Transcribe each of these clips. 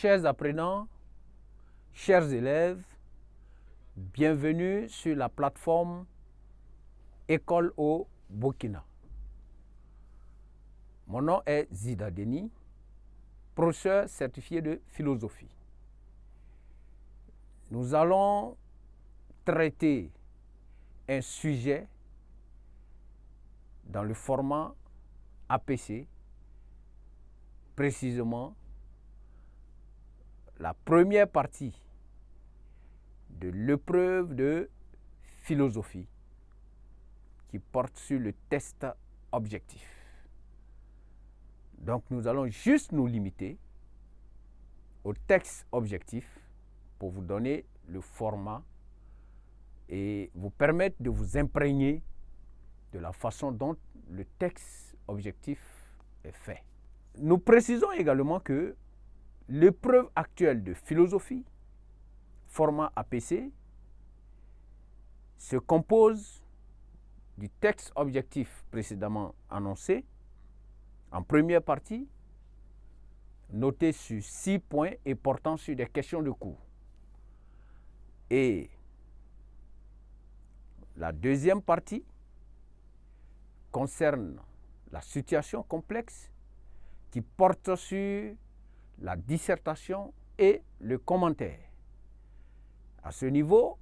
Chers apprenants, chers élèves, bienvenue sur la plateforme École au Burkina. Mon nom est Zida Denis, professeur certifié de philosophie. Nous allons traiter un sujet dans le format APC, précisément la première partie de l'épreuve de philosophie qui porte sur le test objectif. Donc nous allons juste nous limiter au texte objectif pour vous donner le format et vous permettre de vous imprégner de la façon dont le texte objectif est fait. Nous précisons également que l'épreuve actuelle de philosophie, format APC, se compose du texte objectif précédemment annoncé, en première partie, noté sur 6 points et portant sur des questions de cours. Et la deuxième partie concerne la situation complexe qui porte sur la dissertation et le commentaire. À ce niveau,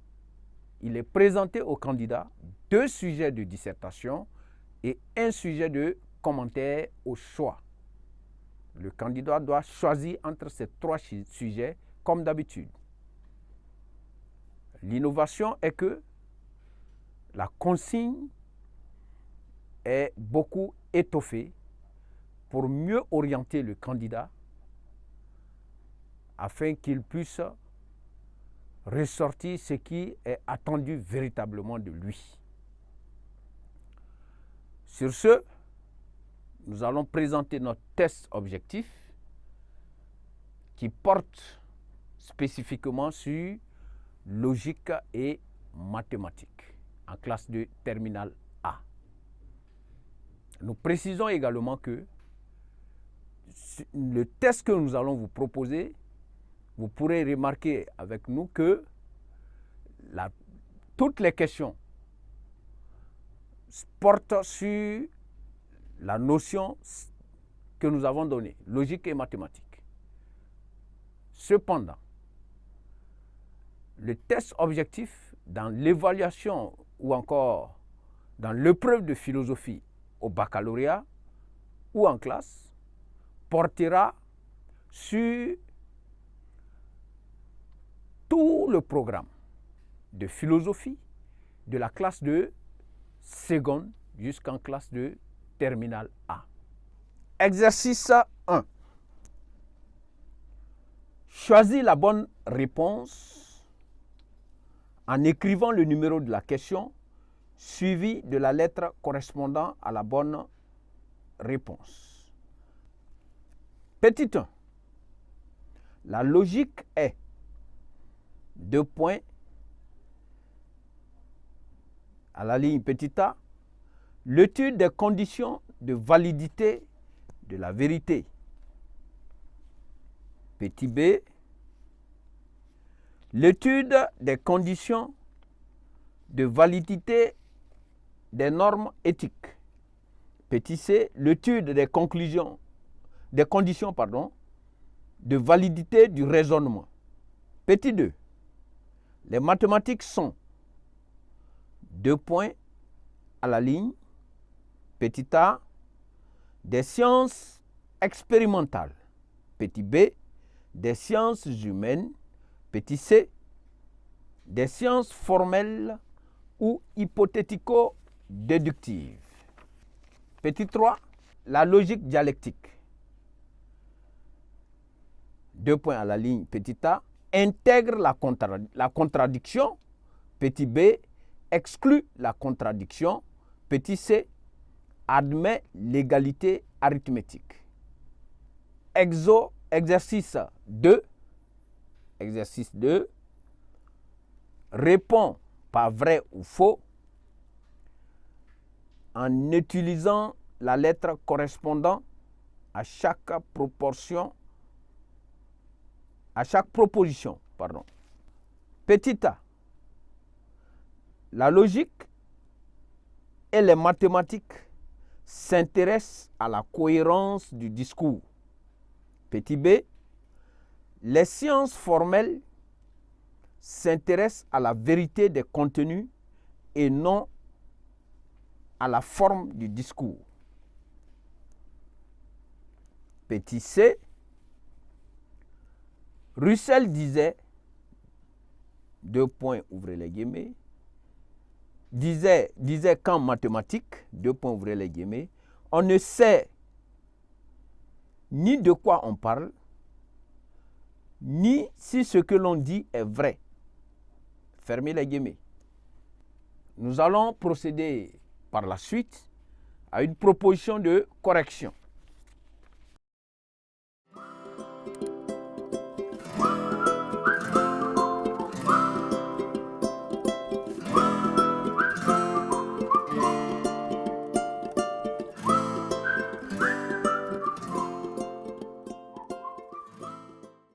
il est présenté au candidat 2 sujets de dissertation et 1 sujet de commentaire au choix. Le candidat doit choisir entre ces 3 sujets comme d'habitude. L'innovation est que la consigne est beaucoup étoffée pour mieux orienter le candidat afin qu'il puisse ressortir ce qui est attendu véritablement de lui. Sur ce, nous allons présenter notre test objectif qui porte spécifiquement sur logique et mathématiques en classe de terminale A. Nous précisons également que le test que nous allons vous proposer, vous pourrez remarquer avec nous que toutes les questions portent sur la notion que nous avons donnée, logique et mathématique. Cependant, le test objectif dans l'évaluation ou encore dans l'épreuve de philosophie au baccalauréat ou en classe portera sur tout le programme de philosophie de la classe de seconde jusqu'en classe de terminale A. Exercice 1. Choisis la bonne réponse en écrivant le numéro de la question suivi de la lettre correspondant à la bonne réponse. Petit 1. La logique est 2 points à la ligne petit a, l'étude des conditions de validité de la vérité. Petit b, l'étude des conditions de validité des normes éthiques. Petit c, l'étude des conditions de validité du raisonnement. Petit 2, les mathématiques sont 2 points à la ligne, petit a, des sciences expérimentales, petit b, des sciences humaines, petit c, des sciences formelles ou hypothético-déductives. Petit 3, la logique dialectique. 2 points à la ligne, petit a, intègre la contradiction, petit b, exclut la contradiction, petit c, admet l'égalité arithmétique. Exercice 2. Exercice 2. Réponds par vrai ou faux en utilisant la lettre correspondant à chaque proportion à chaque proposition, pardon. Petit a, la logique et les mathématiques s'intéressent à la cohérence du discours. Petit b, les sciences formelles s'intéressent à la vérité des contenus et non à la forme du discours. Petit c, Russell disait, deux points, ouvrez les guillemets, disait qu'en mathématiques, deux points, ouvrez les guillemets, on ne sait ni de quoi on parle, ni si ce que l'on dit est vrai. Fermez les guillemets. Nous allons procéder par la suite à une proposition de correction.